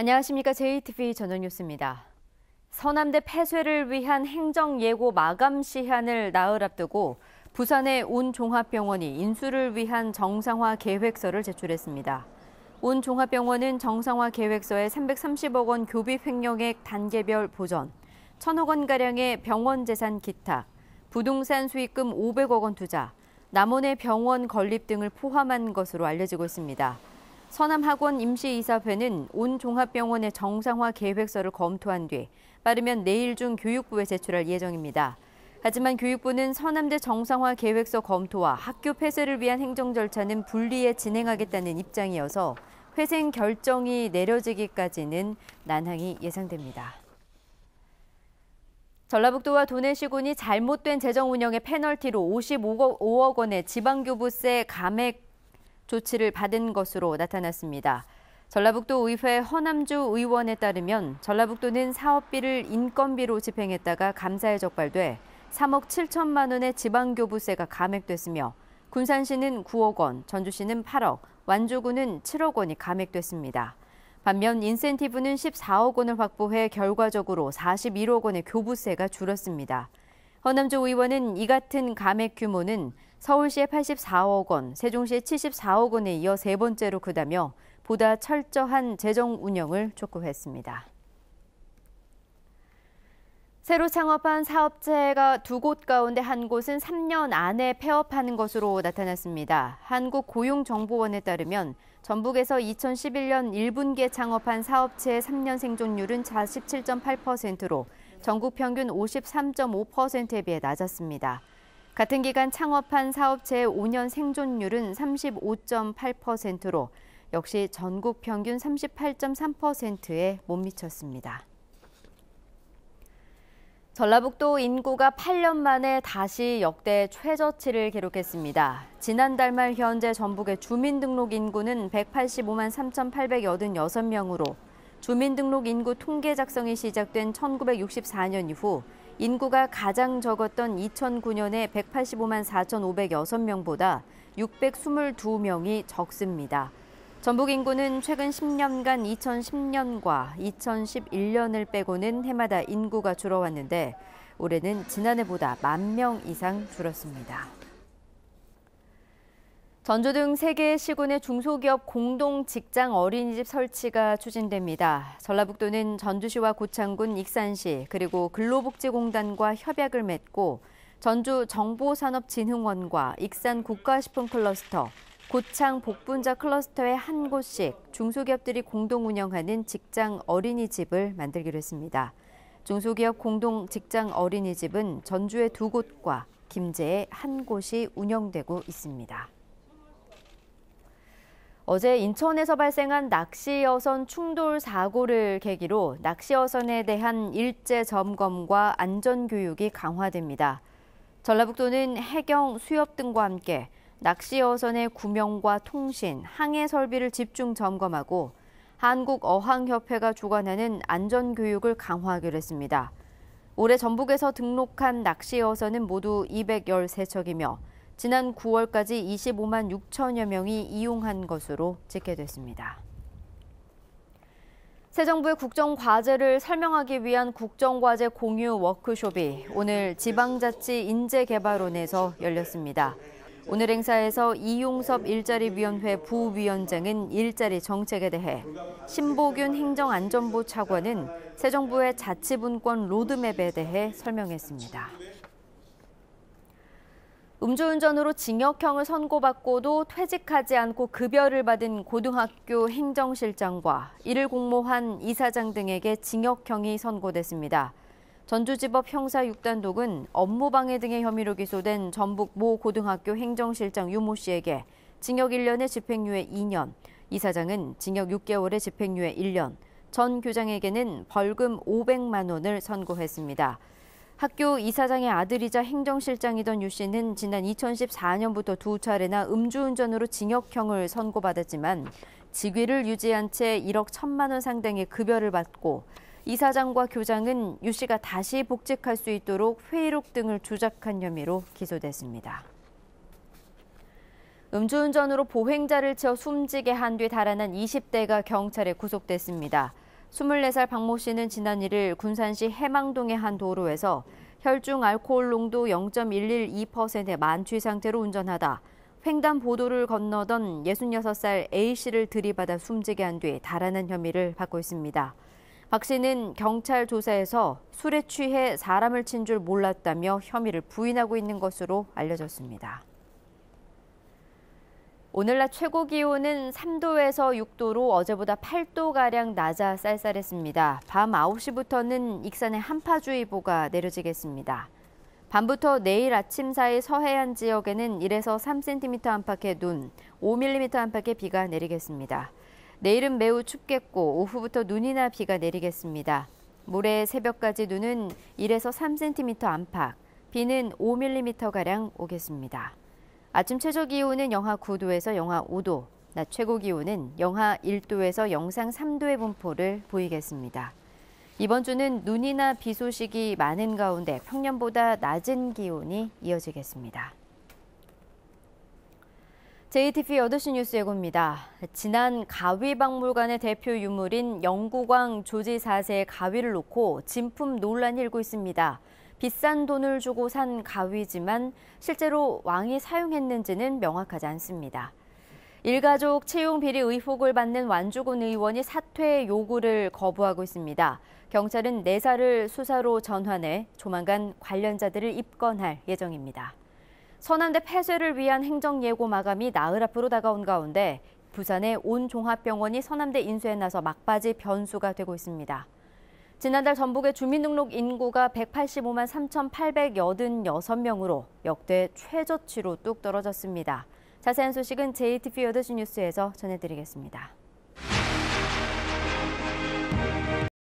안녕하십니까. JTV 저녁 뉴스입니다. 서남대 폐쇄를 위한 행정예고 마감 시한을 나흘 앞두고 부산의 온-종합병원이 인수를 위한 정상화 계획서를 제출했습니다. 온-종합병원은 정상화 계획서에 330억 원 교비 횡령액 단계별 보전, 1,000억 원가량의 병원 재산 기탁, 부동산 수익금 500억 원 투자, 남원의 병원 건립 등을 포함한 것으로 알려지고 있습니다. 서남학원 임시이사회는 온-종합병원의 정상화 계획서를 검토한 뒤 빠르면 내일 중 교육부에 제출할 예정입니다. 하지만 교육부는 서남대 정상화 계획서 검토와 학교 폐쇄를 위한 행정 절차는 분리해 진행하겠다는 입장이어서 회생 결정이 내려지기까지는 난항이 예상됩니다. 전라북도와 도내시군이 잘못된 재정 운영의 페널티로 55억 원의 지방교부세 감액 조치를 받은 것으로 나타났습니다. 전라북도 의회 허남주 의원에 따르면 전라북도는 사업비를 인건비로 집행했다가 감사에 적발돼 3억 7천만 원의 지방교부세가 감액됐으며 군산시는 9억 원, 전주시는 8억, 완주군은 7억 원이 감액됐습니다. 반면 인센티브는 14억 원을 확보해 결과적으로 41억 원의 교부세가 줄었습니다. 허남주 의원은 이 같은 감액 규모는 서울시의 84억 원, 세종시의 74억 원에 이어 세 번째로 크다며 보다 철저한 재정 운영을 촉구했습니다. 새로 창업한 사업체가 두 곳 가운데 한 곳은 3년 안에 폐업하는 것으로 나타났습니다. 한국고용정보원에 따르면 전북에서 2011년 1분기에 창업한 사업체의 3년 생존율은 47.8%로 전국 평균 53.5%에 비해 낮았습니다. 같은 기간 창업한 사업체의 5년 생존율은 35.8%로 역시 전국 평균 38.3%에 못 미쳤습니다. 전라북도 인구가 8년 만에 다시 역대 최저치를 기록했습니다. 지난달 말 현재 전북의 주민등록 인구는 185만 3,886명으로 주민등록 인구 통계 작성이 시작된 1964년 이후 인구가 가장 적었던 2009년의 185만 4,506명보다 622명이 적습니다. 전북 인구는 최근 10년간 2010년과 2011년을 빼고는 해마다 인구가 줄어왔는데 올해는 지난해보다 10,000명 이상 줄었습니다. 전주 등 3개의 시군의 중소기업 공동 직장 어린이집 설치가 추진됩니다. 전라북도는 전주시와 고창군, 익산시 그리고 근로복지공단과 협약을 맺고 전주 정보산업진흥원과 익산 국가식품클러스터, 고창 복분자 클러스터의 한 곳씩 중소기업들이 공동 운영하는 직장 어린이집을 만들기로 했습니다. 중소기업 공동 직장 어린이집은 전주의 2곳과 김제의 한 곳이 운영되고 있습니다. 어제 인천에서 발생한 낚시어선 충돌 사고를 계기로 낚시어선에 대한 일제 점검과 안전교육이 강화됩니다. 전라북도는 해경, 수협 등과 함께 낚시어선의 구명과 통신, 항해 설비를 집중 점검하고 한국어항협회가 주관하는 안전교육을 강화하기로 했습니다. 올해 전북에서 등록한 낚시어선은 모두 213척이며 지난 9월까지 25만 6천여 명이 이용한 것으로 집계됐습니다. 새 정부의 국정과제를 설명하기 위한 국정과제 공유 워크숍이 오늘 지방자치 인재개발원에서 열렸습니다. 오늘 행사에서 이용섭 일자리위원회 부위원장은 일자리 정책에 대해, 신보균 행정안전부 차관은 새 정부의 자치분권 로드맵에 대해 설명했습니다. 음주운전으로 징역형을 선고받고도 퇴직하지 않고 급여를 받은 고등학교 행정실장과 이를 공모한 이사장 등에게 징역형이 선고됐습니다. 전주지법 형사 6단독은 업무방해 등의 혐의로 기소된 전북 모 고등학교 행정실장 유모 씨에게 징역 1년에 집행유예 2년, 이사장은 징역 6개월에 집행유예 1년, 전 교장에게는 벌금 500만 원을 선고했습니다. 학교 이사장의 아들이자 행정실장이던 유 씨는 지난 2014년부터 두 차례나 음주운전으로 징역형을 선고받았지만 직위를 유지한 채 1억 1천만 원 상당의 급여를 받고 이사장과 교장은 유 씨가 다시 복직할 수 있도록 회의록 등을 조작한 혐의로 기소됐습니다. 음주운전으로 보행자를 치어 숨지게 한 뒤 달아난 20대가 경찰에 구속됐습니다. 24살 박모 씨는 지난 1일 군산시 해망동의 한 도로에서 혈중 알코올 농도 0.112%의 만취 상태로 운전하다 횡단보도를 건너던 66살 A 씨를 들이받아 숨지게 한 뒤 달아난 혐의를 받고 있습니다. 박 씨는 경찰 조사에서 술에 취해 사람을 친 줄 몰랐다며 혐의를 부인하고 있는 것으로 알려졌습니다. 오늘 낮 최고 기온은 3도에서 6도로 어제보다 8도가량 낮아 쌀쌀했습니다. 밤 9시부터는 익산에 한파주의보가 내려지겠습니다. 밤부터 내일 아침 사이 서해안 지역에는 1에서 3cm 안팎의 눈, 5mm 안팎의 비가 내리겠습니다. 내일은 매우 춥겠고 오후부터 눈이나 비가 내리겠습니다. 모레 새벽까지 눈은 1에서 3cm 안팎, 비는 5mm가량 오겠습니다. 아침 최저 기온은 영하 9도에서 영하 5도, 낮 최고 기온은 영하 1도에서 영상 3도의 분포를 보이겠습니다. 이번 주는 눈이나 비 소식이 많은 가운데 평년보다 낮은 기온이 이어지겠습니다. JTBC 8시 뉴스 예고입니다. 지난 가위박물관의 대표 유물인 영국왕 조지 4세의 가위를 놓고 진품 논란이 일고 있습니다. 비싼 돈을 주고 산 가위지만 실제로 왕이 사용했는지는 명확하지 않습니다. 일가족 채용 비리 의혹을 받는 완주곤 의원이 사퇴 요구를 거부하고 있습니다. 경찰은 내사를 수사로 전환해 조만간 관련자들을 입건할 예정입니다. 서남대 폐쇄를 위한 행정예고 마감이 나흘 앞으로 다가온 가운데 부산의 온 종합병원이 서남대 인수에 나서 막바지 변수가 되고 있습니다. 지난달 전북의 주민등록 인구가 185만 3,886명으로 역대 최저치로 뚝 떨어졌습니다. 자세한 소식은 JTBC 8시 뉴스에서 전해드리겠습니다.